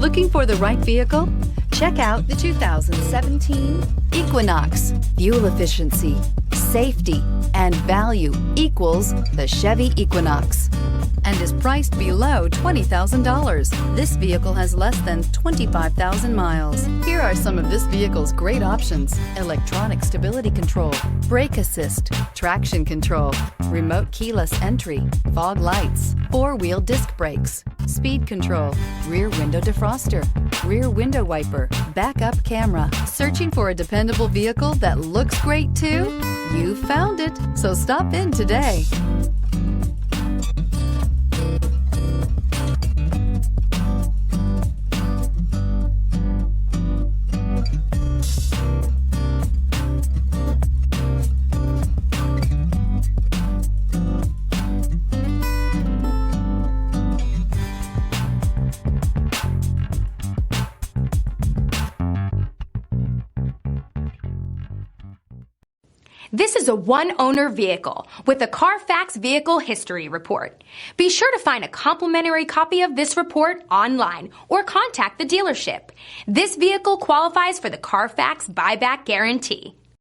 Looking for the right vehicle? Check out the 2017 Equinox. Fuel efficiency, safety, and value equals the Chevy Equinox and is priced below $20,000. This vehicle has less than 25,000 miles. Here are some of this vehicle's great options: electronic stability control, brake assist, traction control, remote keyless entry, fog lights, four-wheel disc brakes, speed control, rear window defroster, rear window wiper, backup camera. Searching for a dependable vehicle that looks great too? You found it, so stop in today. This is a one-owner vehicle with a Carfax Vehicle History Report. Be sure to find a complimentary copy of this report online or contact the dealership. This vehicle qualifies for the Carfax Buyback Guarantee.